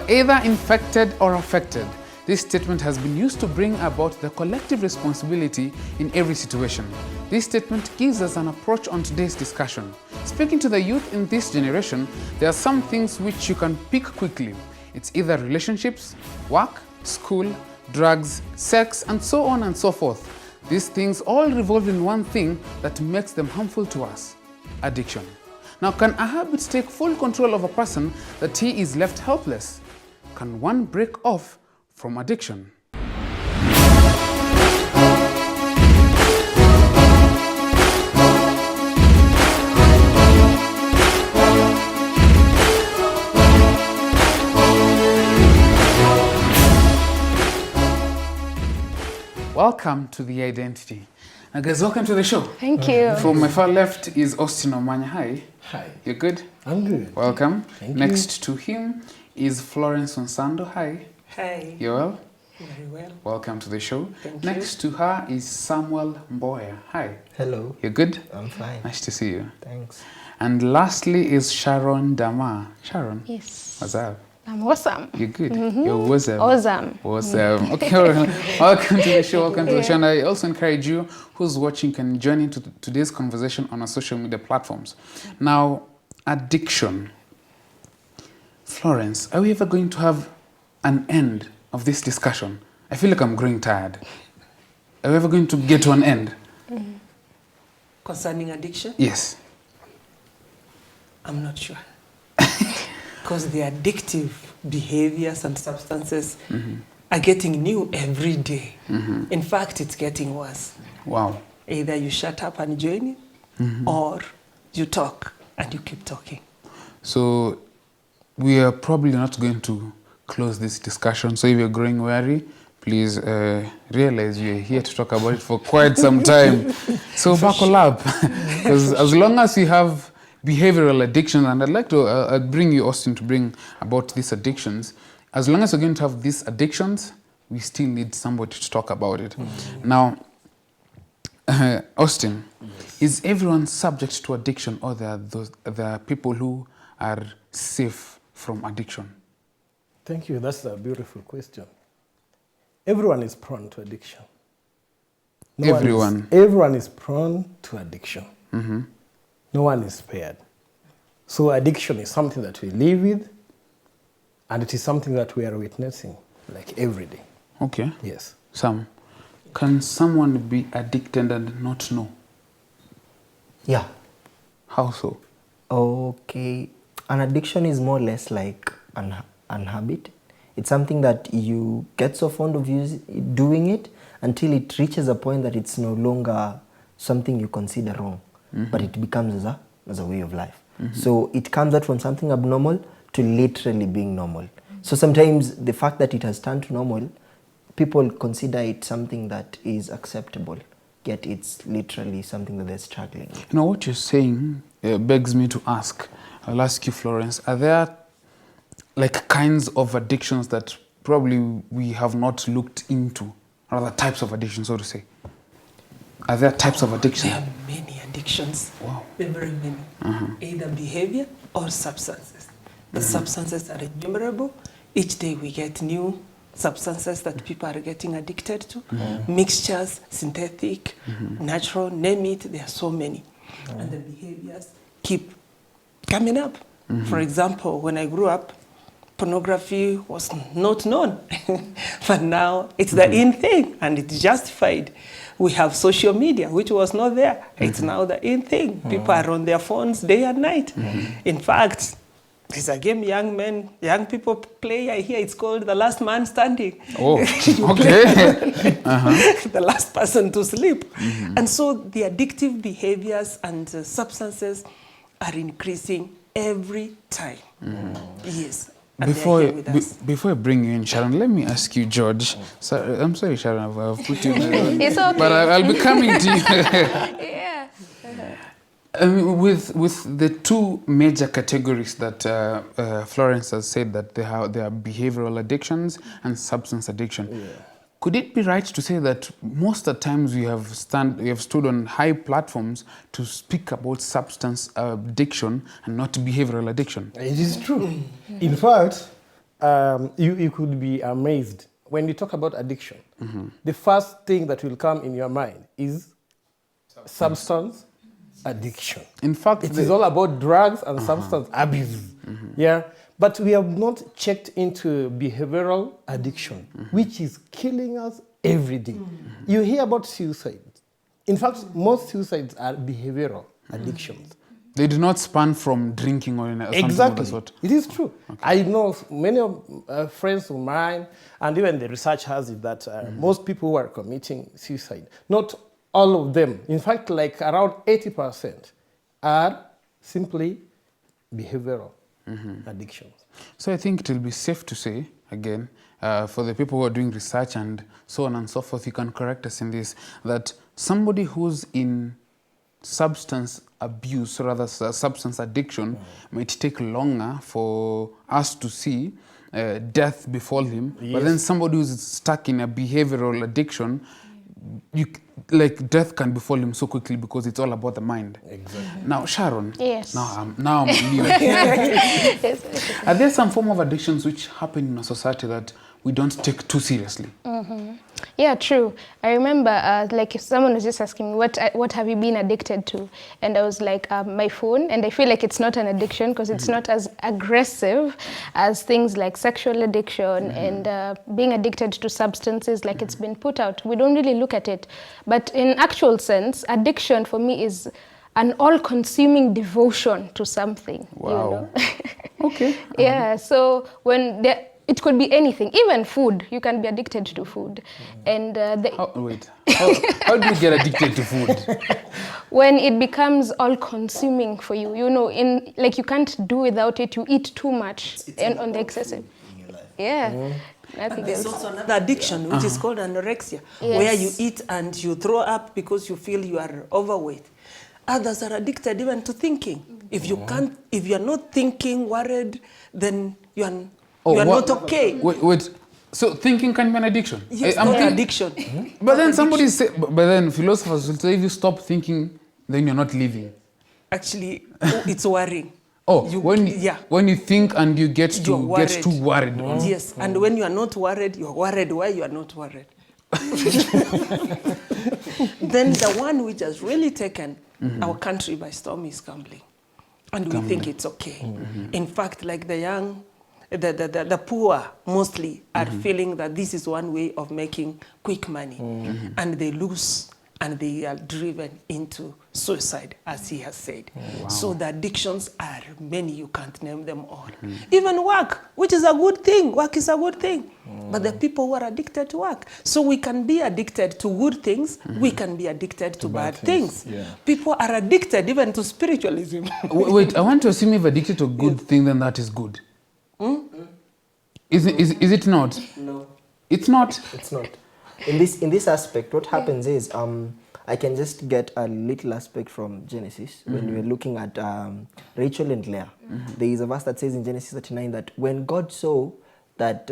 either infected or affected. This statement has been used to bring about the collective responsibility in every situation. This statement gives us an approach on today's discussion. Speaking to the youth in this generation, there are some things which you can pick quickly. It's either relationships, work, school, drugs, sex, and so on and so forth. These things all revolve in one thing that makes them harmful to us: addiction. Now, can a habit take full control of a person that he is left helpless? Can one break off from addiction? Welcome to The Identity. Now guys, welcome to the show. Thank you. From my far left is Austin Omanya. Hi. Hi. You're good? I'm good. Welcome. Thank you. Next to him is Florence Onsando. Hi. Hi. You're well? Very well. Welcome to the show. Thank Next to her is Samuel Mboya. Hi. Hello. You're good? I'm fine. Nice to see you. Thanks. And lastly is Sharon Dama. Sharon. Yes. What's up? I'm awesome. You're good. You're awesome. Awesome. Awesome. Okay, welcome to the show. Welcome to the show. And I also encourage you who's watching can join into today's conversation on our social media platforms. Now, addiction. Florence, are we ever going to have an end of this discussion? I feel like I'm growing tired. Are we ever going to get to an end? Concerning addiction, Yes. I'm not sure. Because the addictive behaviors and substances are getting new every day. In fact, it's getting worse. Wow. Either you shut up and join it, or you talk and you keep talking. So we are probably not going to close this discussion. So if you're growing weary, please realize you're here to talk about it for quite some time. So buckle up. Because as long as you have behavioral addiction, and I'd like to bring you, Austin, to bring about these addictions. As long as we're going to have these addictions, we still need somebody to talk about it. Now, Austin, is everyone subject to addiction, or there are people who are safe from addiction? Thank you. That's a beautiful question. Everyone is prone to addiction. Everyone is prone to addiction. No one is spared. So addiction is something that we live with, and it is something that we are witnessing like every day. Okay. Yes. Sam, can someone be addicted and not know? Yeah. How so? Okay. An addiction is more or less like an habit. It's something that you get so fond of doing it until it reaches a point that it's no longer something you consider wrong, but it becomes as a way of life. So it comes out from something abnormal to literally being normal. So sometimes the fact that it has turned to normal, people consider it something that is acceptable, yet it's literally something that they're struggling with. You know, what you're saying begs me to ask. I'll ask you, Florence, are there like kinds of addictions that probably we have not looked into, or other types of addictions, so to say? Are there types of addiction? There are many addictions. Wow. Very many. Either behavior or substances. The substances are innumerable. Each day we get new substances that people are getting addicted to. Mixtures, synthetic, natural, name it. There are so many. And the behaviors keep coming up. For example, when I grew up, pornography was not known. But now it's the in thing, and it's justified. We have social media, which was not there. It's now the in thing. People are on their phones day and night. In fact, there's a game young people play. I hear it's called The Last Man Standing. Oh, okay. The last person to sleep. And so the addictive behaviors and substances are increasing every time. Yes. And Before they're here with us. before I bring you in, Sharon, let me ask you, George. So, I'm sorry, Sharon, I've put you in. It's okay. But I'll be coming to you. Yeah. With the two major categories that Florence has said, that there are behavioral addictions and substance addiction. Yeah. Could it be right to say that most of the times we have stood on high platforms to speak about substance addiction and not behavioral addiction? It is true. In fact, you could be amazed. When you talk about addiction, the first thing that will come in your mind is substance addiction. In fact, it is all about drugs and substance abuse. Yeah, but we have not checked into behavioral addiction, which is killing us every day. You hear about suicide. In fact, most suicides are behavioral addictions. They do not span from drinking or something Exactly. of the sort. It is true. Okay. I know many of friends of mine, and even the research has it that most people who are committing suicide, not all of them, in fact, like around 80% are simply behavioral addictions. So I think it will be safe to say, again, for the people who are doing research and so on and so forth, you can correct us in this, that somebody who's in substance abuse, or rather substance addiction, might take longer for us to see death befall him. Yes. But then somebody who's stuck in a behavioral addiction, like death can befall him so quickly because it's all about the mind. Exactly. Now, Sharon. Yes. Now I'm new. Are there some form of addictions which happen in a society that we don't take too seriously? Yeah, true. I remember, like, if someone was just asking me, what have you been addicted to? And I was like, my phone. And I feel like it's not an addiction because it's not as aggressive as things like sexual addiction and being addicted to substances, like it's been put out. We don't really look at it. But in actual sense, addiction for me is an all-consuming devotion to something. Wow. You know? Okay. Yeah, so when it could be anything, even food. You can be addicted to food. And how do you get addicted to food? When it becomes all-consuming for you, you know, you can't do without it. You eat too much and on the excessive. Yeah. Nothing There's else. also another addiction, which is called anorexia, where you eat and you throw up because you feel you are overweight. Others are addicted even to thinking. If you're not thinking, worried, then you are not okay. Wait. So thinking can be an addiction? Yes, not addiction. But then somebody say, but then philosophers will say if you stop thinking, then you're not living. Actually, it's worrying. When you think and you get too worried. Yes, and when you are not worried, you're worried why you are not worried. Then the one which has really taken our country by storm is gambling. And we think it's okay. In fact, like the young, the poor mostly are feeling that this is one way of making quick money. And they lose and they are driven into suicide, as he has said. Wow. So the addictions are many, you can't name them all. Even work, which is a good thing. Work is a good thing. But the people who are addicted to work. So we can be addicted to good things, we can be addicted to bad things. Yeah. People are addicted even to spiritualism. Wait, I want to assume if addicted to a good thing, then that is good. Is it not? No. It's not? It's not. In this aspect, what happens is, I can just get a little aspect from Genesis. When we're looking at Rachel and Leah, there is a verse that says in Genesis 39 that when God saw that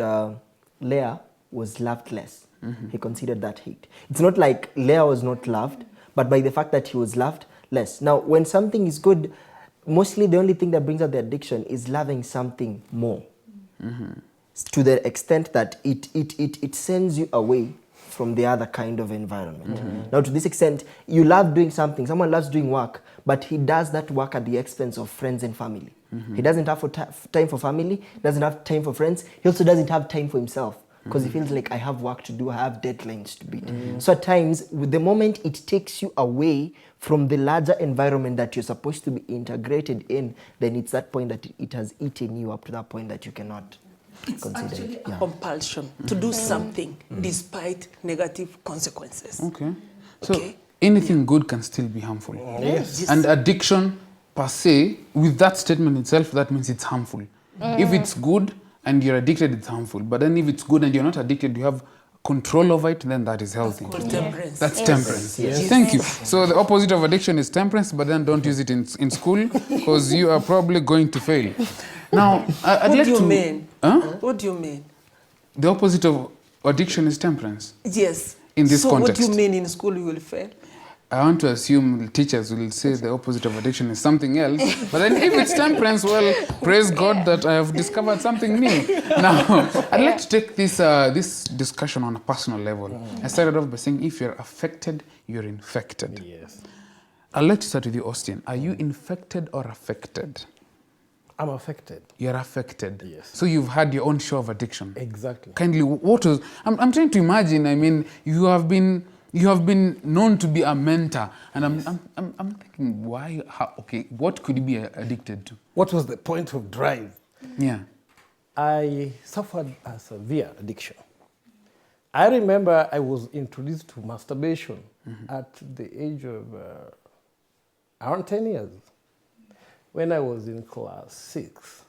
Leah was loved less, he considered that hate. It's not like Leah was not loved, but by the fact that he was loved less. Now, when something is good, mostly the only thing that brings out the addiction is loving something more. To the extent that it sends you away from the other kind of environment. Now, to this extent, you love doing something. Someone loves doing work, but he does that work at the expense of friends and family. He doesn't have time for family, doesn't have time for friends. He also doesn't have time for himself because he feels like I have work to do, I have deadlines to beat. So at times, with the moment it takes you away from the larger environment that you're supposed to be integrated in, then it's that point that it has eaten you up to that point that you cannot. It's actually a compulsion to do something despite negative consequences. Okay. So anything good can still be harmful. Yes. And addiction per se, with that statement itself, that means it's harmful. If it's good and you're addicted, it's harmful. But then if it's good and you're not addicted, you have control over it, then that is healthy. That's temperance. That's temperance. Yes. Thank you. So the opposite of addiction is temperance, but then don't use it in school because you are probably going to fail. Now, I'd like to... What do you mean? Huh? What do you mean? The opposite of addiction is temperance. Yes. In this context. So what do you mean in school you will fail? I want to assume teachers will say the opposite of addiction is something else. But then if it's temperance, well, praise God that I have discovered something new. Now, I'd like to take this discussion on a personal level. I started off by saying if you're affected, you're infected. Yes. I'd like to start with you, Austin. Are you infected or affected? I'm affected. You're affected. Yes. So you've had your own share of addiction. Exactly. Exactly. Kindly, what was... I'm trying to imagine, I mean, you have been known to be a mentor. And I'm thinking, why, how, okay, what could you be addicted to? What was the point of drive? Yeah. I suffered a severe addiction. I remember I was introduced to masturbation at the age of around 10 years, when I was in class 6.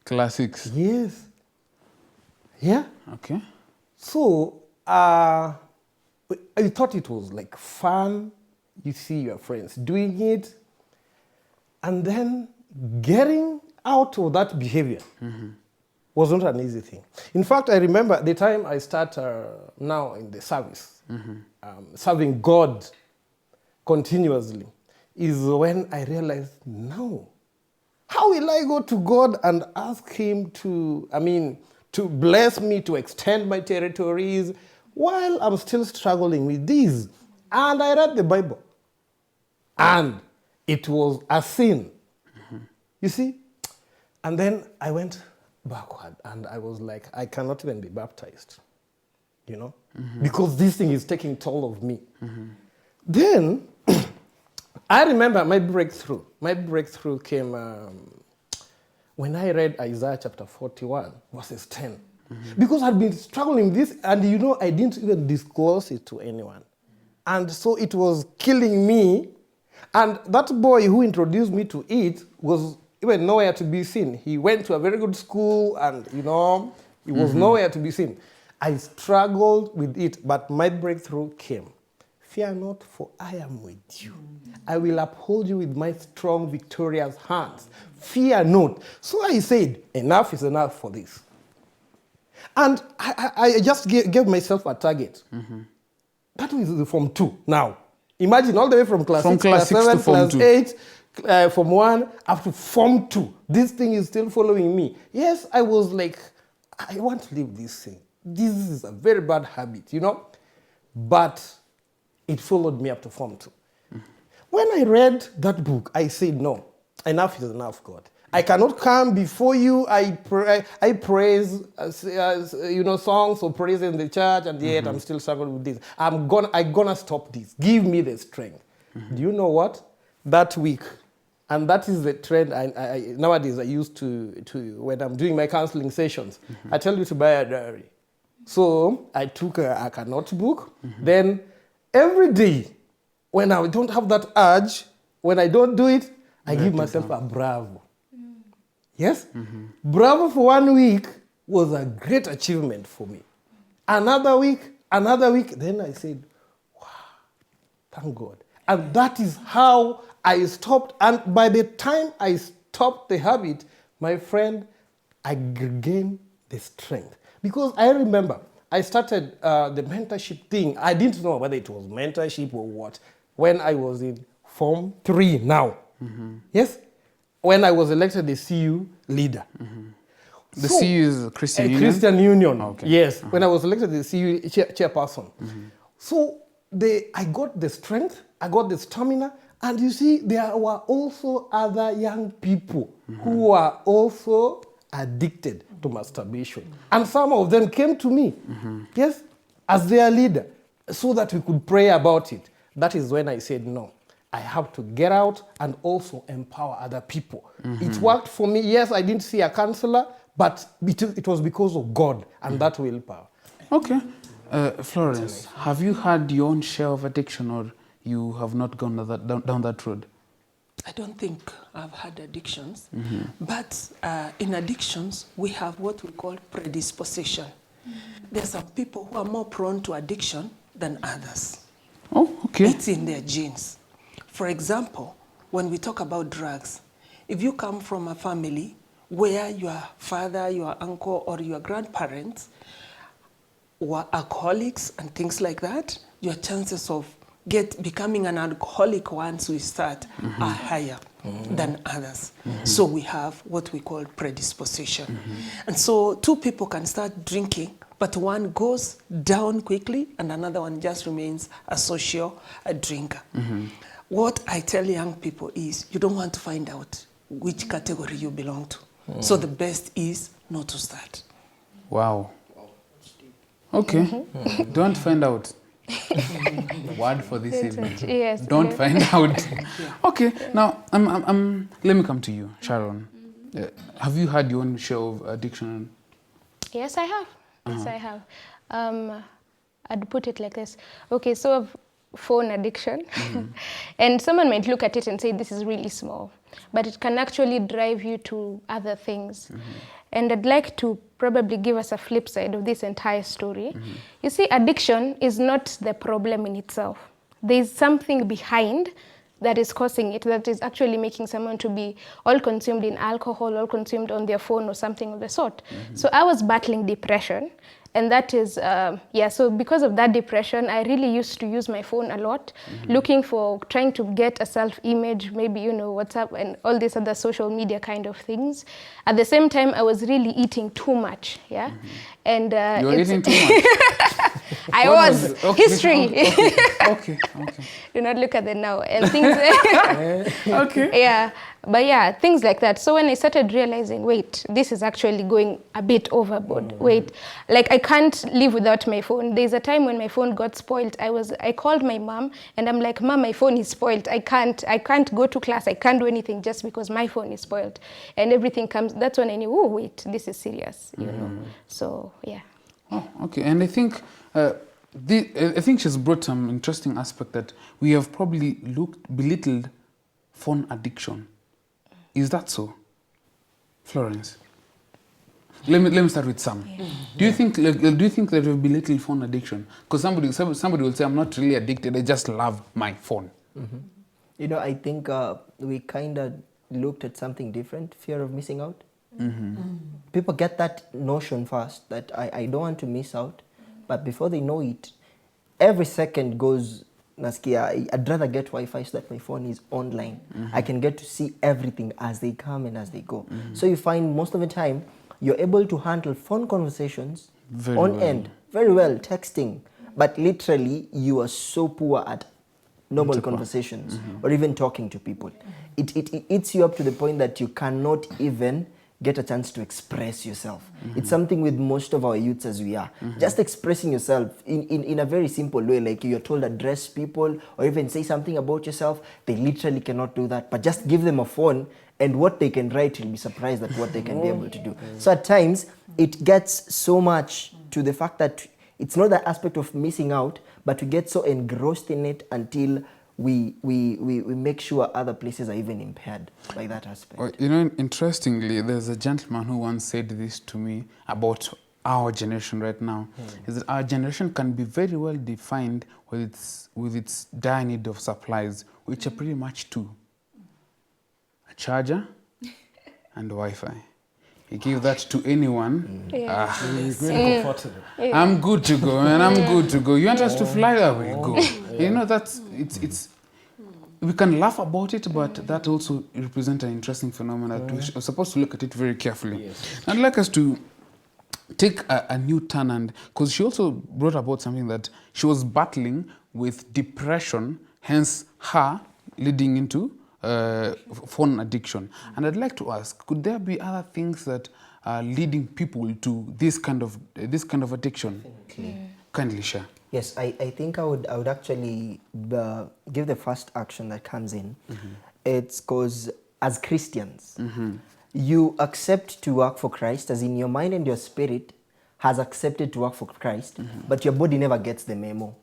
Class 6? Yes. Yeah. Okay. So, I thought it was like fun. You see your friends doing it. And then getting out of that behavior was not an easy thing. In fact, I remember the time I start now in the service, serving God continuously, is when I realized, no, how will I go to God and ask him to bless me, to extend my territories, while I'm still struggling with these? And I read the Bible. And it was a sin. You see? And then I went backward and I was like, I cannot even be baptized, you know? Because this thing is taking toll of me. Then I remember my breakthrough. My breakthrough came when I read Isaiah chapter 41, verses 10. Because I'd been struggling with this, and you know, I didn't even disclose it to anyone. And so it was killing me. And that boy who introduced me to it was even nowhere to be seen. He went to a very good school, and you know, he was nowhere to be seen. I struggled with it, but my breakthrough came. Fear not, for I am with you. I will uphold you with my strong, victorious hands. Fear not. So I said, enough is enough for this. And I just gave myself a target. That was from 2 now. Imagine all the way from class 6, class 7, class 8, from 1 up to Form 2. This thing is still following me. Yes, I was like, I want to leave this thing. This is a very bad habit, you know. But it followed me up to Form 2. When I read that book, I said, no, enough is enough, God. I cannot come before you. I praise, songs of praise in the church, and yet I'm still struggling with this. I'm gonna stop this. Give me the strength. Do you know what? That week, and that is the trend. I nowadays I used to when I'm doing my counseling sessions. I tell you to buy a diary. So I took a notebook. Then every day, when I don't have that urge, when I don't do it, I give myself a bravo. Yes? Bravo for 1 week was a great achievement for me. Another week, then I said, wow, thank God. And that is how I stopped. And by the time I stopped the habit, my friend, I gained the strength. Because I remember I started the mentorship thing. I didn't know whether it was mentorship or what, when I was in Form 3 now. Yes? When I was elected the CU leader. The CU is Christian Union? Christian Union, okay. Yes. When I was elected the CU chairperson. So I got the strength, I got the stamina, and you see, there were also other young people who were also addicted to masturbation. And some of them came to me, yes, as their leader, so that we could pray about it. That is when I said, no, I have to get out and also empower other people. It worked for me. Yes, I didn't see a counselor, but it was because of God and that willpower. Okay. Florence, have you had your own share of addiction, or you have not gone down that road? I don't think I've had addictions, but in addictions, we have what we call predisposition. There are some people who are more prone to addiction than others. Oh, okay. It's in their genes. For example, when we talk about drugs, if you come from a family where your father, your uncle, or your grandparents were alcoholics and things like that, your chances of becoming an alcoholic once we start are higher than others. So we have what we call predisposition. And so two people can start drinking, but one goes down quickly and another one just remains a social drinker. What I tell young people is you don't want to find out which category you belong to. So the best is not to start. Wow. Okay. Don't find out. Word for this evening. Yes. Don't find out. Okay. Now, let me come to you, Sharon. Have you had your own share of addiction? Yes, I have. Yes, I have. I'd put it like this. Okay, so phone addiction. And someone might look at it and say, this is really small. But it can actually drive you to other things. And I'd like to probably give us a flip side of this entire story. You see, addiction is not the problem in itself. There's something behind that is causing it, that is actually making someone to be all consumed in alcohol, all consumed on their phone or something of the sort. So I was battling depression. And that is, so because of that depression, I really used to use my phone a lot, trying to get a self-image, maybe, WhatsApp and all these other social media kind of things. At the same time, I was really eating too much, And you were eating too much? I was. History. Okay. Do not look at it now. And things okay. Yeah. But things like that. So when I started realizing, wait, this is actually going a bit overboard. Wait, like I can't live without my phone. There's a time when my phone got spoiled. I called my mom and I'm like, Mom, my phone is spoiled. I can't go to class. I can't do anything just because my phone is spoiled. And everything comes. That's when I knew, oh, wait, this is serious, So, yeah. Oh, okay. And I think she's brought some interesting aspect that we have probably belittled phone addiction. Is that so, Florence? Let me start with Sam. Yeah. Do you think that we've belittled phone addiction? Because somebody will say, I'm not really addicted. I just love my phone. I think we kind of looked at something different, fear of missing out. People get that notion first that I don't want to miss out, but before they know it, every second goes, Naskia, I'd rather get Wi-Fi so that my phone is online. I can get to see everything as they come and as they go. So you find most of the time, you're able to handle phone conversations end, very well, texting, but literally you are so poor at normal conversations or even talking to people. It eats you up to the point that you cannot even get a chance to express yourself. It's something with most of our youths as we are. Just expressing yourself in a very simple way, like you're told address people or even say something about yourself, they literally cannot do that. But just give them a phone and what they can write, you'll be surprised at what they can be able to do. So at times, it gets so much to the fact that it's not the aspect of missing out, but we get so engrossed in it until we make sure other places are even impaired by that aspect. Well, interestingly, there's a gentleman who once said this to me about our generation right now, is that our generation can be very well defined with its dire need of supplies, which are pretty much two: a charger and Wi-Fi. You give that to anyone, I'm good to go, man. I'm good to go. You want us to fly? There we go. It's. We can laugh about it, but that also represents an interesting phenomenon. We're supposed to look at it very carefully. I'd like us to take a new turn, and because she also brought about something that she was battling with depression, hence her leading into phone addiction. And I'd like to ask, could there be other things that are leading people to this kind of addiction? Kindly share. Yes, I think I would actually give the first action that comes in. It's because as Christians, you accept to work for Christ, as in your mind and your spirit has accepted to work for Christ, but your body never gets the memo.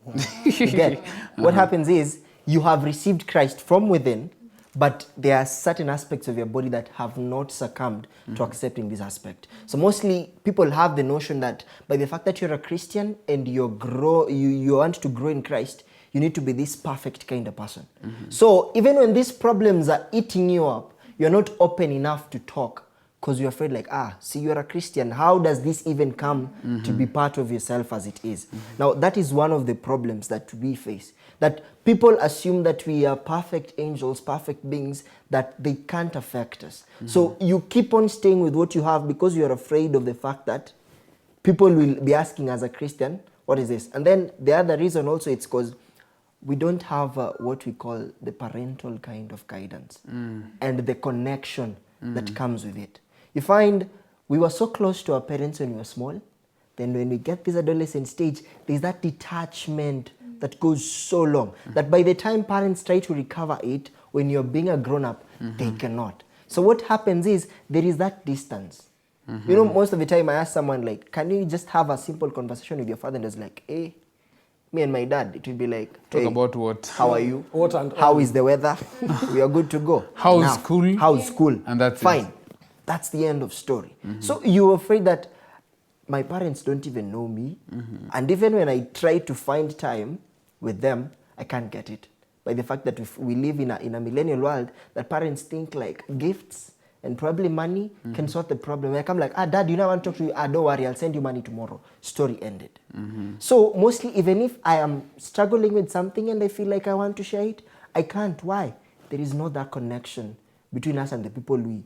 You get? What happens is you have received Christ from within, but there are certain aspects of your body that have not succumbed to accepting this aspect. So mostly people have the notion that by the fact that you're a Christian and you want to grow in Christ, you need to be this perfect kind of person. So even when these problems are eating you up, you're not open enough to talk because you're afraid like, see, you're a Christian. How does this even come to be part of yourself as it is? Now, that is one of the problems that we face. That people assume that we are perfect angels, perfect beings, that they can't affect us. So you keep on staying with what you have because you're afraid of the fact that people will be asking as a Christian, what is this? And then the other reason also, it's because we don't have what we call the parental kind of guidance and the connection that comes with it. You find we were so close to our parents when we were small. Then when we get this adolescent stage, there's that detachment that goes so long that by the time parents try to recover it, when you're being a grown-up, they cannot. So what happens is there is that distance. You know, most of the time I ask someone like, can you just have a simple conversation with your father? And it's like, hey, me and my dad, it will be like, Talk hey, about what? how are you? What and How is the weather? We are good to go. How's Now, school? How's school? And that's fine. it. That's the end of story. So you're afraid that my parents don't even know me. And even when I try to find time with them, I can't get it. By the fact that we live in a millennial world, that parents think like gifts and probably money can solve the problem. Like I'm like, dad, you know I want to talk to you. Don't worry, I'll send you money tomorrow. Story ended. So mostly, even if I am struggling with something and I feel like I want to share it, I can't. Why? There is not that connection between us and the people we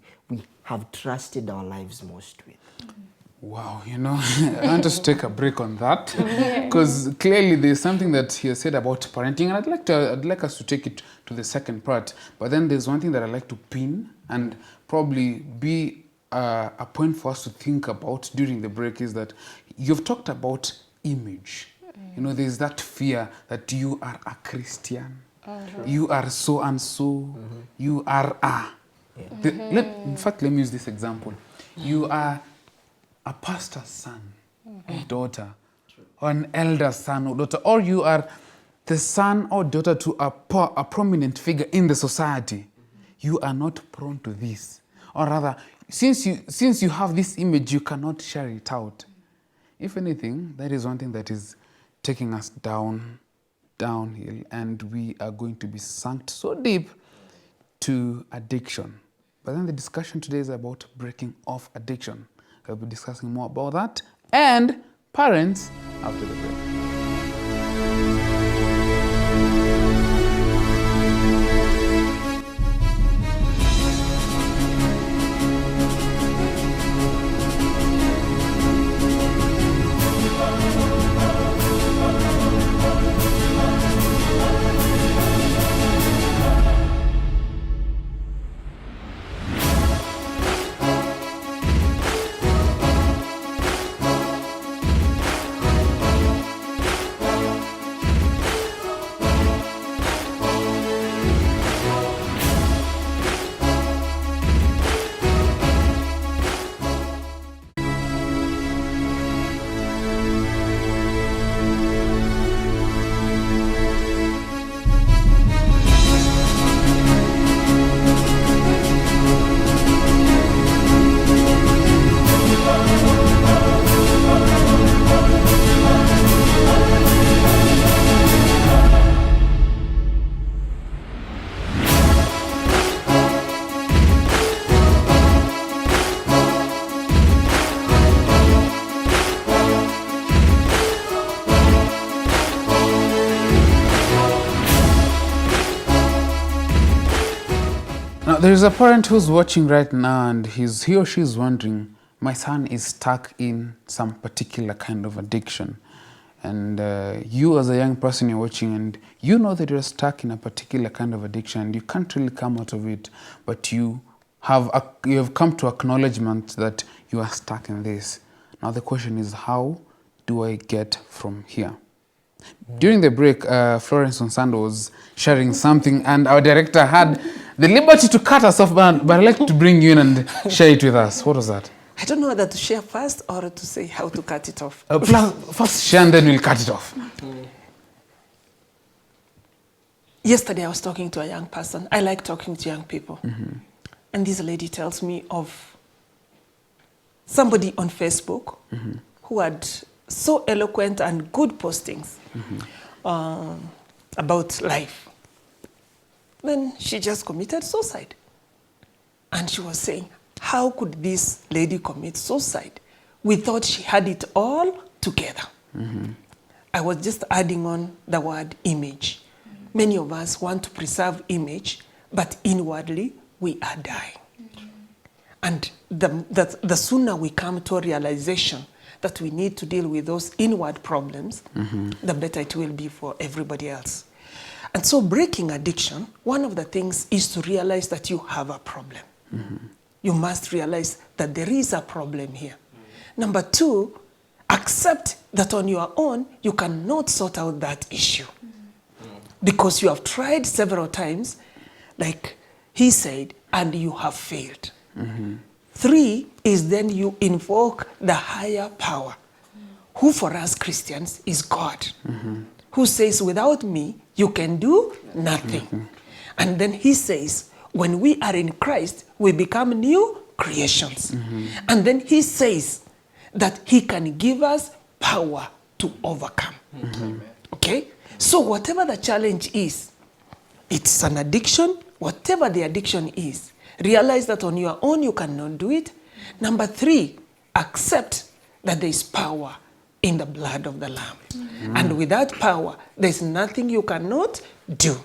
have trusted our lives most with. Wow, you know, I want us to take a break on that because clearly there's something that he has said about parenting, and I'd like us to take it to the second part. But then there's one thing that I'd like to pin and probably be a point for us to think about during the break is that you've talked about image. You know, there's that fear that you are a Christian, you are so and so, you are a. In fact, let me use this example. You are a pastor's son or daughter, or an elder's son or daughter, or you are the son or daughter to a prominent figure in the society. You are not prone to this. Or rather, since you have this image, you cannot share it out. If anything, that is one thing that is taking us downhill, and we are going to be sunk so deep to addiction. But then the discussion today is about breaking off addiction. We'll be discussing more about that and parents after the break. Now, there is a parent who's watching right now and he or she is wondering, my son is stuck in some particular kind of addiction. And you as a young person, you're watching and you know that you're stuck in a particular kind of addiction and you can't really come out of it, but you have come to acknowledgement that you are stuck in this. Now the question is, how do I get from here? During the break, Florence Onsando was sharing something and our director had the liberty to cut us off, but I'd like to bring you in and share it with us. What was that? I don't know whether to share first or to say how to cut it off. First share and then we'll cut it off. Yesterday I was talking to a young person. I like talking to young people. And this lady tells me of somebody on Facebook who had so eloquent and good postings about life. Then she just committed suicide. And she was saying, how how could this lady commit suicide? We thought she had it all together. I was just adding on the word image. Many of us want to preserve image, but inwardly we are dying. And the sooner we come to a realization that we need to deal with those inward problems, the better it will be for everybody else. And so breaking addiction, one of the things is to realize that you have a problem. You must realize that there is a problem here. Number two, accept that on your own, you cannot sort out that issue. Because you have tried several times, like he said, and you have failed. Three is then you invoke the higher power, who for us Christians is God, who says, without me, you can do nothing. And then he says, when we are in Christ, we become new creations. And then he says that he can give us power to overcome. Okay? So whatever the challenge is, it's an addiction, whatever the addiction is, realize that on your own you cannot do it. Number three, accept that there is power in the blood of the Lamb. And with that power, there's nothing you cannot do.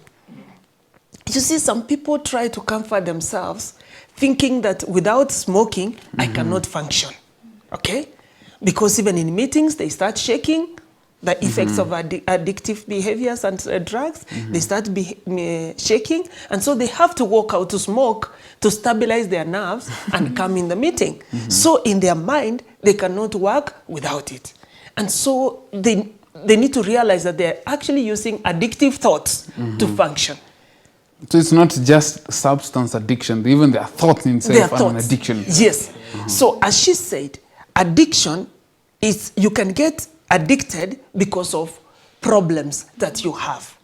You see, some people try to comfort themselves thinking that without smoking, I cannot function. Okay? Because even in meetings, they start shaking. The effects of addictive behaviors and drugs, they start shaking. And so they have to walk out to smoke to stabilize their nerves and come in the meeting. So in their mind, they cannot work without it. And so they need to realize that they're actually using addictive thoughts to function. So it's not just substance addiction, even their thoughts themselves are an addiction. Yes. So as she said, addiction is, you can get addicted because of problems that you have.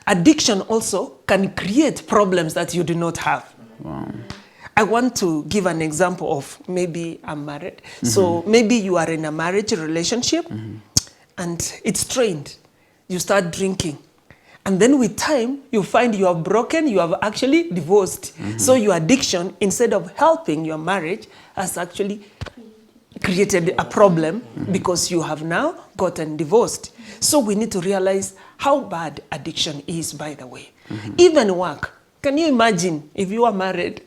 Addiction also can create problems that you do not have. Wow. I want to give an example of maybe I'm married. So maybe you are in a marriage relationship and it's strained. You start drinking. And then with time, you find you have broken, you have actually divorced. So your addiction, instead of helping your marriage, has actually created a problem because you have now gotten divorced. So we need to realize how bad addiction is, by the way. Even work. Can you imagine if you are married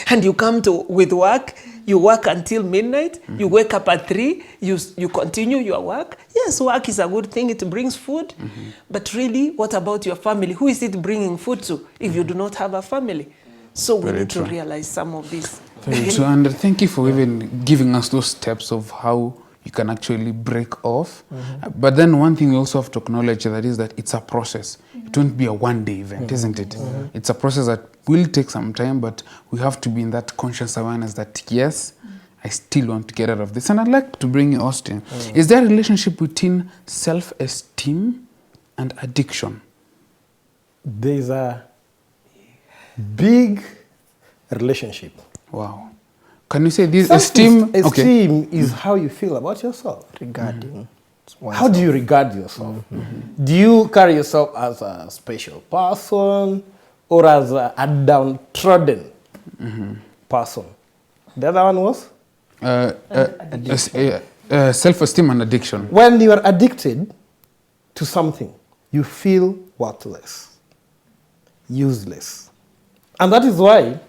and you come with work, you work until midnight, you wake up at 3, you continue your work? Yes, work is a good thing, it brings food. But really, what about your family? Who is it bringing food to if you do not have a family? So we need to realize some of this. So, and thank you for even giving us those steps of how you can actually break off. But then one thing we also have to acknowledge that is that it's a process. It won't be a one-day event, isn't it? It's a process that will take some time, but we have to be in that conscious awareness that, yes, I still want to get out of this. And I'd like to bring you, Austin. Is there a relationship between self-esteem and addiction? There's a big relationship. Wow. Can you say this esteem? Esteem is how you feel about yourself. Regarding How do you regard yourself? Do you carry yourself as a special person or as a downtrodden person? The other one was? Self-esteem and addiction. When you are addicted to something, you feel worthless, useless. And that is why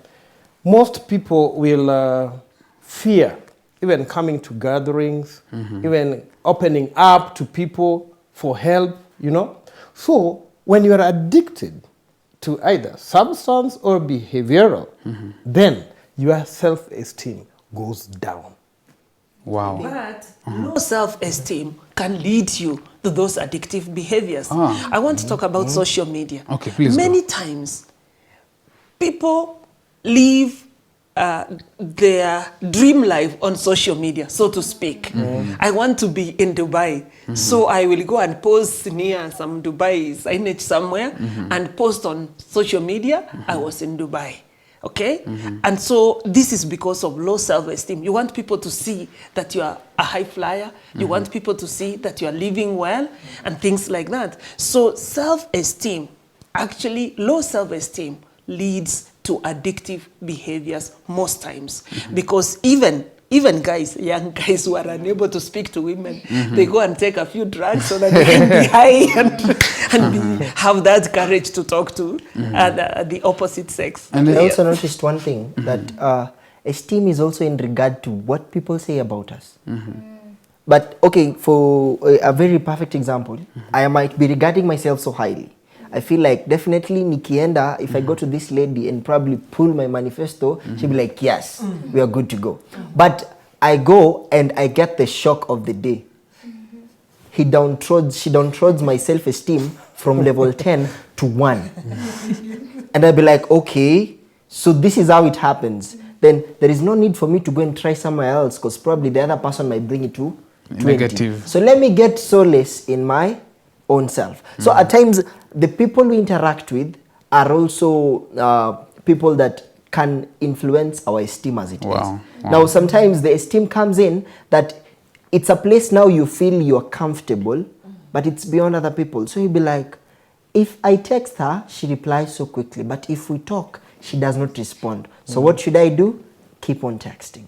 most people will fear even coming to gatherings, even opening up to people for help, you know. So when you are addicted to either substance or behavioral, then your self-esteem goes down. Wow. But low self-esteem can lead you to those addictive behaviors. I want to talk about social media. Okay, please Many times, people live their dream life on social media, so to speak. I want to be in Dubai, so I will go and post near some Dubai signage somewhere and post on social media, I was in Dubai. Okay? And so this is because of low self-esteem. You want people to see that you are a high flyer. You want people to see that you are living well and things like that. So self-esteem, actually low self-esteem, leads to addictive behaviors most times. Because even guys, young guys who are unable to speak to women, they go and take a few drugs so that they can be high and have that courage to talk to the opposite sex. And I also noticed one thing, that esteem is also in regard to what people say about us. But okay, for a very perfect example, I might be regarding myself so highly. I feel like definitely nikienda, if I go to this lady and probably pull my manifesto, she'll be like, yes, we are good to go. But I go and I get the shock of the day. She downtrods my self-esteem from level 10 to 1. And I'll be like, okay, so this is how it happens. Then there is no need for me to go and try somewhere else, because probably the other person might bring it to 20. Negative. So let me get solace in my own self. So at times, the people we interact with are also people that can influence our esteem as it is. Now, sometimes the esteem comes in that it's a place now you feel you're comfortable, but it's beyond other people. So you'll be like, if I text her, she replies so quickly. But if we talk, she does not respond. So what should I do? Keep on texting.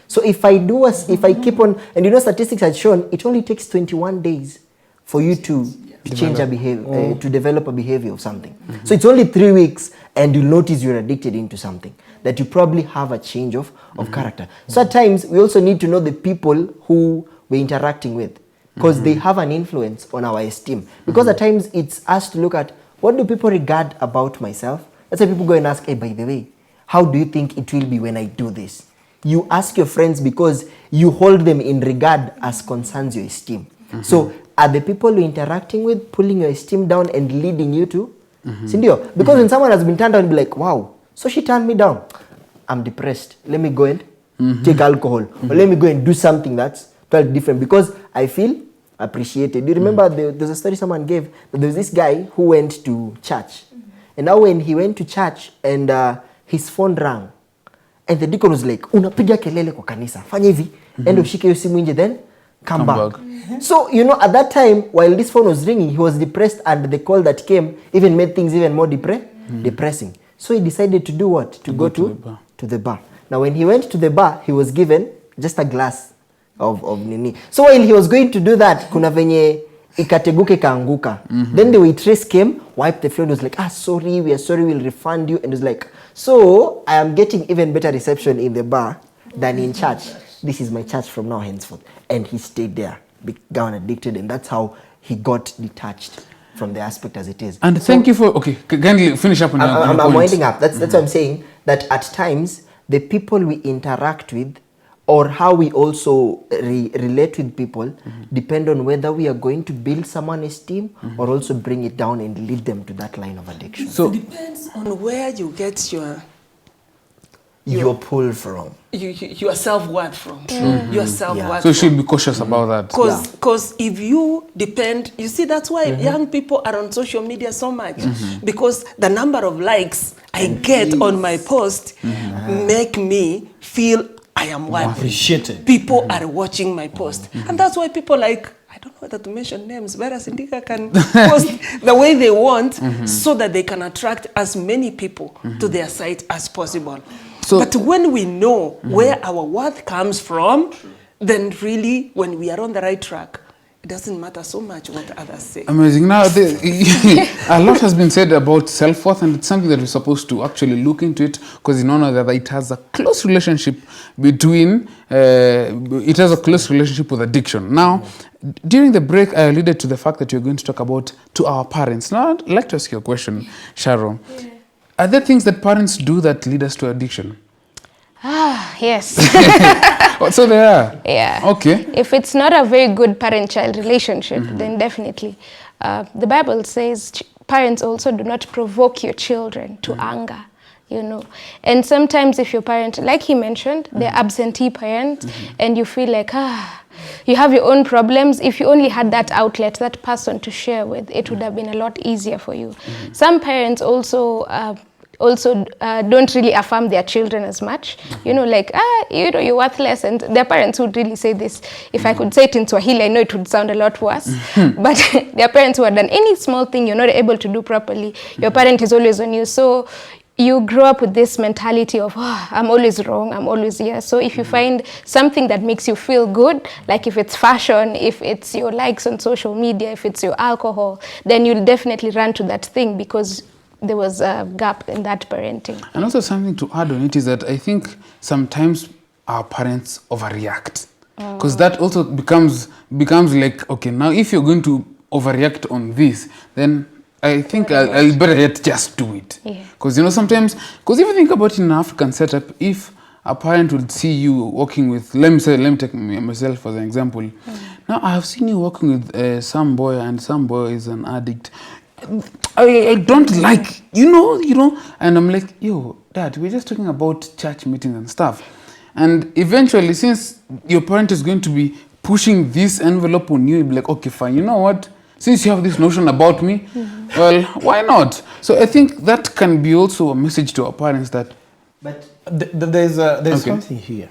So if I keep on, and you know, statistics had shown it only takes 21 days for you to change a behavior, to develop a behavior of something. So it's only 3 weeks, and you notice you're addicted into something, that you probably have a change of character. So at times, we also need to know the people who we're interacting with, because they have an influence on our esteem. Because at times, it's us to look at, what do people regard about myself? That's why people go and ask, hey, by the way, how do you think it will be when I do this? You ask your friends because you hold them in regard as concerns your esteem. So are the people you're interacting with pulling your esteem down and leading you to? Sindio? Because when someone has been turned down, be like, wow, so she turned me down. I'm depressed. Let me go and take alcohol. Or let me go and do something that's totally different, because I feel appreciated. Do you remember there's a story someone gave, that there was this guy who went to church. And now when he went to church and his phone rang, and the deacon was like, unapiga kelele kwa kanisa, fanya hivi, endo ushike hiyo simu nje, then come back. So, you know, at that time, while this phone was ringing, he was depressed, and the call that came even made things even more depressing. So he decided to do what? To go to the bar. Now, when he went to the bar, he was given just a glass of nini. So while he was going to do that, kuna venye ikateguke kaanguka. Then the waitress came, wiped the floor, and was like, sorry, we are sorry, we'll refund you. And was like, so I am getting even better reception in the bar than in church. This is my church from now henceforth. And he stayed there, became addicted, and that's how he got detached from the aspect as it is. And thank you for, okay, can you finish up on your point? I'm winding up. That's what I'm saying, that at times, the people we interact with, or how we also relate with people, depend on whether we are going to build someone's esteem or also bring it down and lead them to that line of addiction. So it depends on where you get your pull from. Your self-worth from. Your self-worth. So you should be cautious about that. Because if you depend, you see, that's why young people are on social media so much. Because the number of likes I get on my post make me feel I am worthy. Appreciated. People are watching my post. And that's why people like, I don't know whether to mention names, Vera Sindika can post the way they want so that they can attract as many people to their site as possible. So, but when we know where our worth comes from, then really, when we are on the right track, it doesn't matter so much what others say. Amazing. Now, a lot has been said about self-worth, and it's something that we're supposed to actually look into it, because in honor that it has a close relationship between, it has a close relationship with addiction. Now, during the break, I alluded to the fact that you're going to talk about to our parents. Now, I'd like to ask you a question, Sharon. Yeah. Are there things that parents do that lead us to addiction? Yes. So they are? Yeah. Okay. If it's not a very good parent-child relationship, then definitely. The Bible says parents also do not provoke your children to anger, you know. And sometimes if your parent, like he mentioned, they're absentee parents, and you feel like, you have your own problems. If you only had that outlet, that person to share with, it would have been a lot easier for you. Some parents also don't really affirm their children as much. You know, like, you know, you're worthless. And their parents would really say this. If I could say it in Swahili, I know it would sound a lot worse. But their parents who have done any small thing you're not able to do properly, your parent is always on you. So you grow up with this mentality of, oh, I'm always wrong, I'm always here. So if you find something that makes you feel good, like if it's fashion, if it's your likes on social media, if it's your alcohol, then you'll definitely run to that thing because there was a gap in that parenting. And also something to add on it is that I think sometimes our parents overreact. Because that also becomes like, okay, now if you're going to overreact on this, then I think I'll better yet just do it. Because, sometimes, because if you think about it in an African setup, if a parent would see you walking with, let me take myself as an example. Now, I have seen you walking with some boy, and some boy is an addict. I don't like, and I'm like, yo, Dad, we're just talking about church meetings and stuff. And eventually, since your parent is going to be pushing this envelope on you, you'll be like, okay, fine, you know what? Since you have this notion about me, well, why not? So I think that can be also a message to our parents that... But there's something here.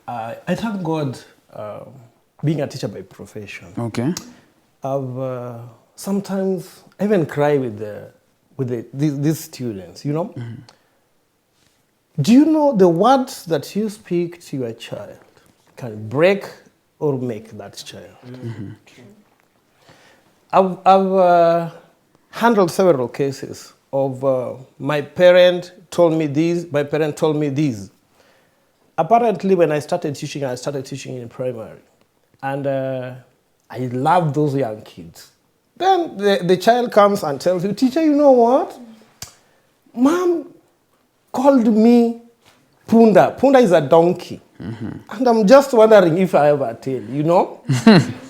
I thank God being a teacher by profession. Okay. I've sometimes even cry with these students, Do you know the words that you speak to your child can break or make that child? I've handled several cases of my parent told me this, my parent told me this. Apparently, when I started teaching in primary. And I love those young kids. Then the child comes and tells you, teacher, you know what? Mom called me Punda. Punda is a donkey. And I'm just wondering if I ever tell,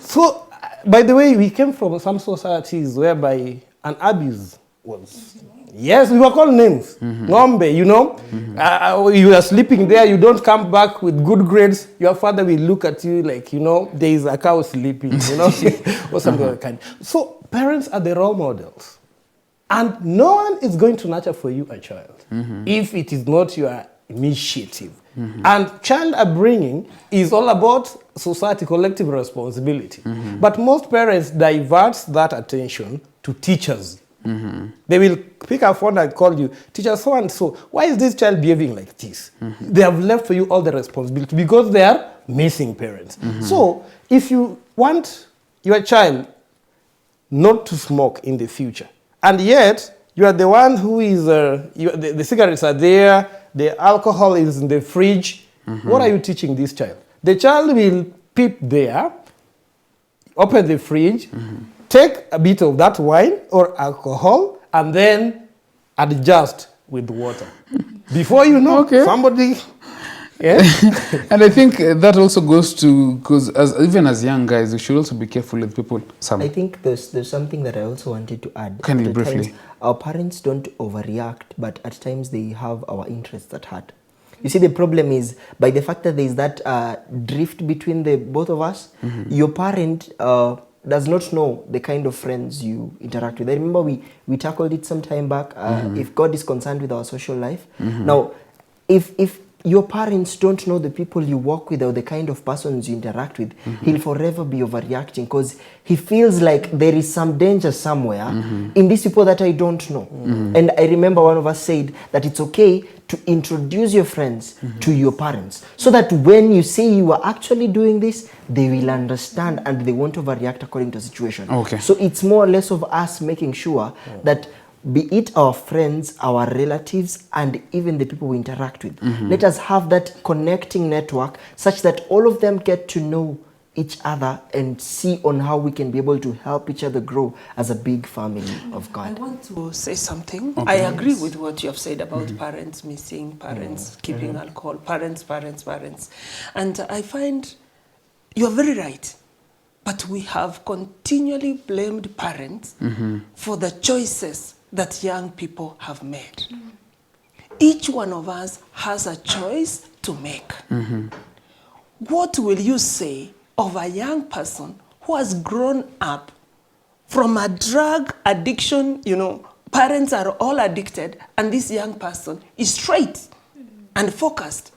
So, by the way, we came from some societies whereby an abuse was... Yes, we were called names. Ngombe, you are sleeping there, you don't come back with good grades, your father will look at you like, there is a cow sleeping, or something like that. So parents are the role models. And no one is going to nurture for you a child if it is not your initiative. And child upbringing is all about society collective responsibility. But most parents divert that attention to teachers. They will pick a phone and call you, teacher so and so, why is this child behaving like this? They have left for you all the responsibility because they are missing parents. So if you want your child not to smoke in the future, and yet you are the one who is, the cigarettes are there, the alcohol is in the fridge, what are you teaching this child? The child will peep there, open the fridge, take a bit of that wine or alcohol, and then adjust with water. Before you know, somebody... Yeah. And I think that also goes to, because even as young guys, we should also be careful with people. I think there's something that I also wanted to add. Can you briefly? Times, our parents don't overreact, but at times they have our interests at heart. You see, the problem is, by the fact that there is that drift between the both of us, your parent does not know the kind of friends you interact with. I remember we tackled it some time back, if God is concerned with our social life. Now, if your parents don't know the people you work with or the kind of persons you interact with, he'll forever be overreacting because he feels like there is some danger somewhere in these people that I don't know. And I remember one of us said that it's okay to introduce your friends to your parents so that when you say you are actually doing this, they will understand and they won't overreact according to the situation. So it's more or less of us making sure that be it our friends, our relatives, and even the people we interact with. Let us have that connecting network such that all of them get to know each other and see on how we can be able to help each other grow as a big family of God. I want to say something. I agree with what you have said about parents missing, parents keeping alcohol, parents. And I find you're very right. But we have continually blamed parents for the choices that young people have made. Each one of us has a choice to make. What will you say of a young person who has grown up from a drug addiction, parents are all addicted, and this young person is straight and focused?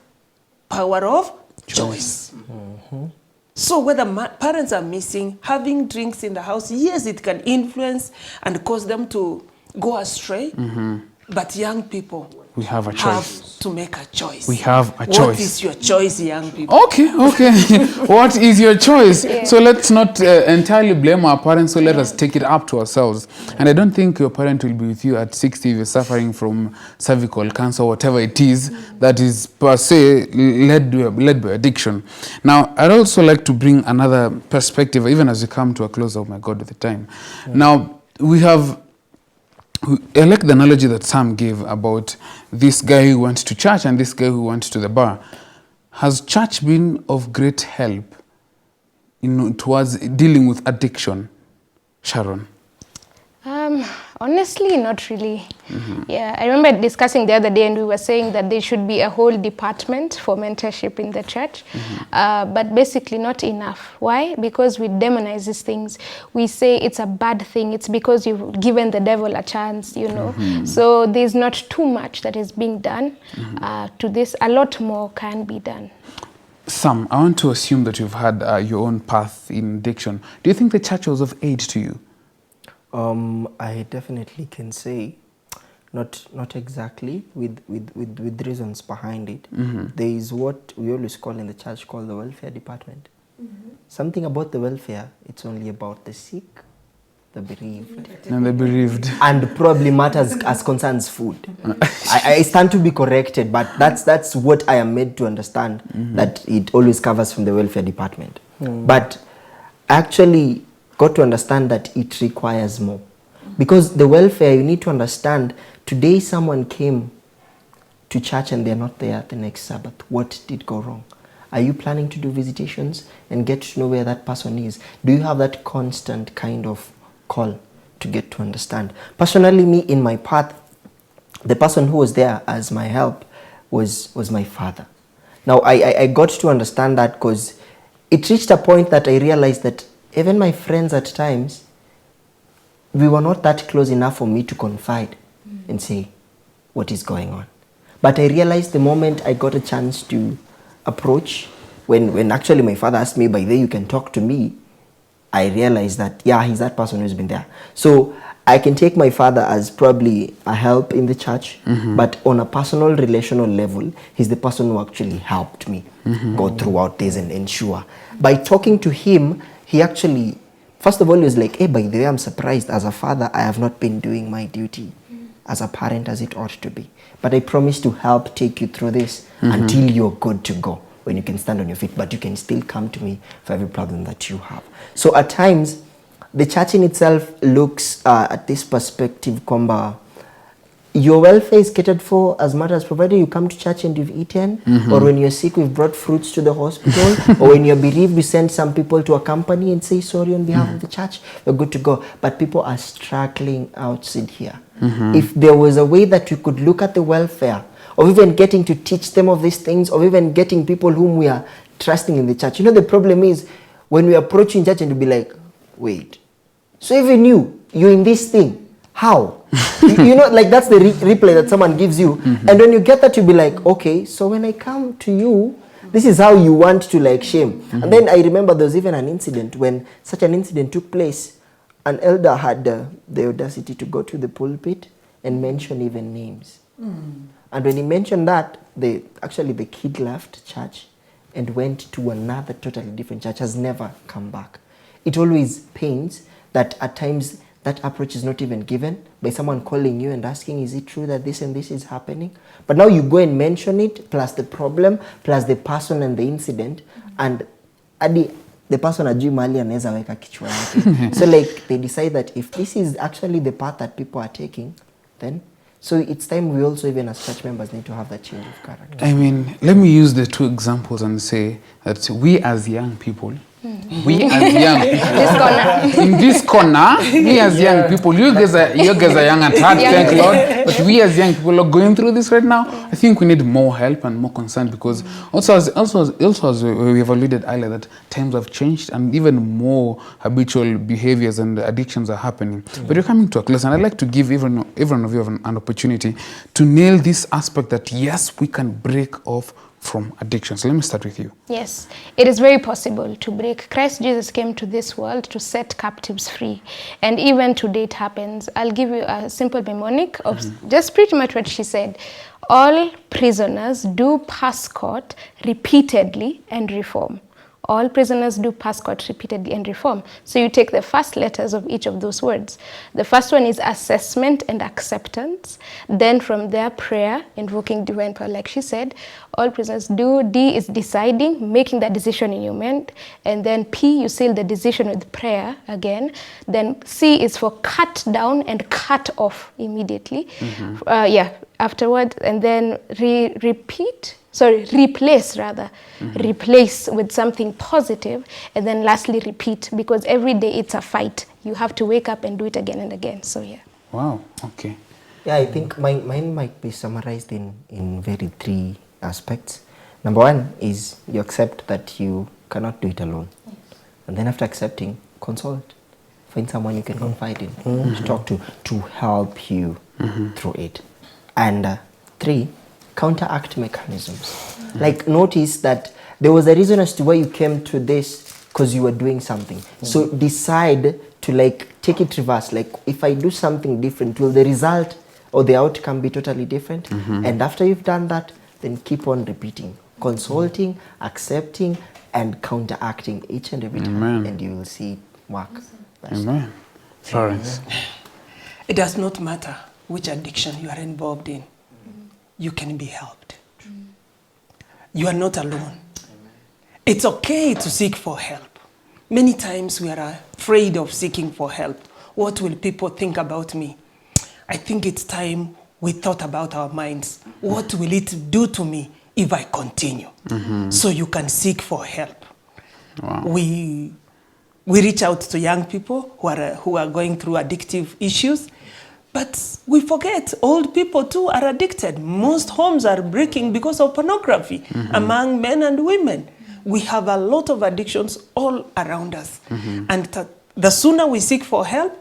Power of choice. So whether parents are missing, having drinks in the house, yes, it can influence and cause them to go astray. But young people We have a choice. have to make a choice. We have a What choice. is your choice, young people? Okay. What is your choice? So let's not entirely blame our parents, so let us take it up to ourselves. And I don't think your parent will be with you at 60 if you're suffering from cervical cancer, whatever it is that is per se led by addiction. Now, I'd also like to bring another perspective, even as we come to a close, oh my God, with the time. Now, I like the analogy that Sam gave about this guy who went to church and this guy who went to the bar. Has church been of great help towards dealing with addiction, Sharon? Honestly, not really. Yeah, I remember discussing the other day, and we were saying that there should be a whole department for mentorship in the church, but basically not enough. Why? Because we demonize these things. We say it's a bad thing. It's because you've given the devil a chance, you know. So there's not too much that is being done to this. A lot more can be done. Sam, I want to assume that you've had your own path in addiction. Do you think the church was of aid to you? I definitely can say, not exactly with reasons behind it. There is what we always call in the church called the welfare department. Something about the welfare, it's only about the sick, the bereaved. And the bereaved. And probably matters as concerns food. I stand to be corrected, but that's what I am made to understand, that it always covers from the welfare department. But actually got to understand that it requires more. Because the welfare, you need to understand, today someone came to church and they're not there the next Sabbath. What did go wrong? Are you planning to do visitations and get to know where that person is? Do you have that constant kind of call to get to understand? Personally, me, in my path, the person who was there as my help was my father. Now, I got to understand that because it reached a point that I realized that even my friends at times, we were not that close enough for me to confide and say what is going on. But I realized the moment I got a chance to approach, when actually my father asked me, by the way, you can talk to me, I realized that, yeah, he's that person who's been there. So I can take my father as probably a help in the church, but on a personal, relational level, he's the person who actually helped me go throughout this and ensure. By talking to him, he actually, first of all, he was like, hey, by the way, I'm surprised. As a father, I have not been doing my duty as a parent as it ought to be. But I promise to help take you through this until you're good to go, when you can stand on your feet. But you can still come to me for every problem that you have. So at times, the church in itself looks at this perspective, kwamba your welfare is catered for as much as provided you come to church and you've eaten, or when you're sick, we've brought fruits to the hospital, or when you're bereaved, we send some people to accompany and say sorry on behalf of the church, we're good to go. But people are struggling outside here. If there was a way that we could look at the welfare, or even getting to teach them of these things, or even getting people whom we are trusting in the church. You know, the problem is when we approach in church and we be like, wait, so even you're in this thing, how? You know, like that's the replay that someone gives you. And when you get that, you'll be like, okay, so when I come to you, this is how you want to like shame. And then I remember there was even an incident when such an incident took place. An elder had the audacity to go to the pulpit and mention even names. And when he mentioned that, the kid left church and went to another totally different church, has never come back. It always pains that at times that approach is not even given by someone calling you and asking, is it true that this and this is happening? But now you go and mention it, plus the problem, plus the person and the incident, and the person ajui mahali anaweza weka kichwa yake. So like they decide that if this is actually the path that people are taking, then so it's time we also, even as church members, need to have that change of character. I mean, let me use the two examples and say that we as young people, we as young people, in this corner, we as young people, you guys are young at heart, thank Lord, but we as young people are going through this right now. I think we need more help and more concern, because also as we have alluded earlier, that times have changed and even more habitual behaviors and addictions are happening. But you're coming to a close, and I'd like to give every one of you an opportunity to nail this aspect that yes, we can break off from addiction. So let me start with you. Yes, it is very possible to break. Christ Jesus came to this world to set captives free. And even today it happens. I'll give you a simple mnemonic of just pretty much what she said. All prisoners do pass court repeatedly and reform. All prisoners do pass court repeatedly and reform. So you take the first letters of each of those words. The first one is assessment and acceptance. Then from there, prayer, invoking divine power, like she said. All prisoners do. D is deciding, making that decision in your mind. And then P, you seal the decision with prayer again. Then C is for cut down and cut off immediately. Afterwards. And then replace rather. Replace with something positive, and then lastly repeat, because every day it's a fight. You have to wake up and do it again and again. So yeah. Wow, okay. Yeah, I think mine might be summarized in very 3 aspects. Number 1 is you accept that you cannot do it alone. And then after accepting, consult. Find someone you can confide in, to talk to help you through it. And 3, counteract mechanisms. Like, notice that there was a reason as to why you came to this, because you were doing something. So decide to like take it reverse. Like, if I do something different, will the result or the outcome be totally different? And after you've done that, then keep on repeating, consulting, accepting, and counteracting each and every time, and you will see it work. Amen. Florence. It does not matter which addiction you are involved in. You can be helped. You are not alone. It's okay to seek for help. Many times we are afraid of seeking for help. What will people think about me? I think it's time we thought about our minds. What will it do to me if I continue? So you can seek for help. Wow. We reach out to young people who are going through addictive issues. But we forget old people too are addicted. Most homes are breaking because of pornography among men and women. We have a lot of addictions all around us. And the sooner we seek for help,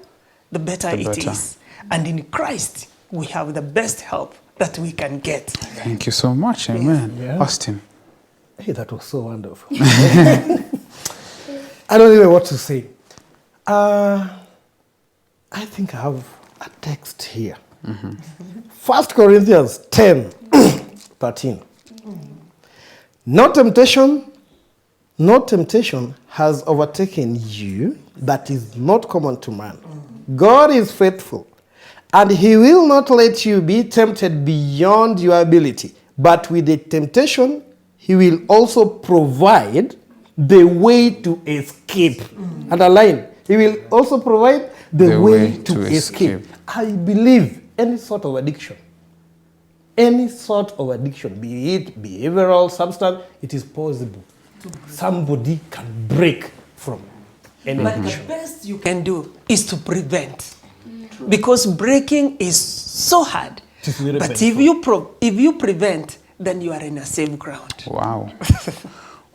the better it is. And in Christ, we have the best help that we can get. Thank you so much. Amen. Yeah. Austin. Hey, that was so wonderful. I don't even know what to say. I think I have a text here. 1 Corinthians 10, 13. No temptation has overtaken you that is not common to man. God is faithful, and he will not let you be tempted beyond your ability. But with the temptation, he will also provide the way to escape. Underline, he will also provide the way to escape. I believe any sort of addiction, be it behavioral, substance, it is possible. Somebody can break from any But addiction. the best you can do is to prevent. Because breaking is so hard. It's very But painful. if you prevent, then you are in a safe ground. Wow.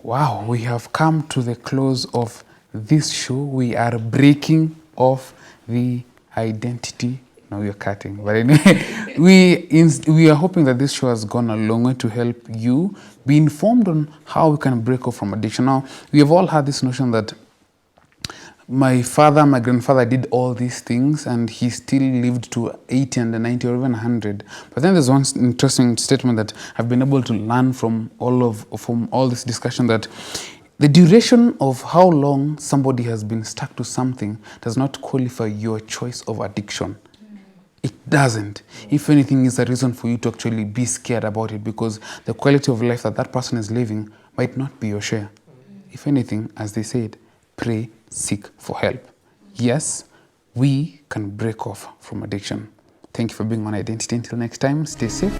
Wow, we have come to the close of this show. We are breaking off the identity. No, we are cutting. But anyway, we are hoping that this show has gone a long way to help you be informed on how we can break off from addiction. Now, we have all had this notion that my father, my grandfather did all these things and he still lived to 80 and 90 or even 100. But then there's one interesting statement that I've been able to learn from all this discussion, that the duration of how long somebody has been stuck to something does not qualify your choice of addiction. It doesn't. If anything, is a reason for you to actually be scared about it, because the quality of life that that person is living might not be your share. If anything, as they said, pray, seek for help. Yes, we can break off from addiction. Thank you for being on Identity. Until next time, stay safe.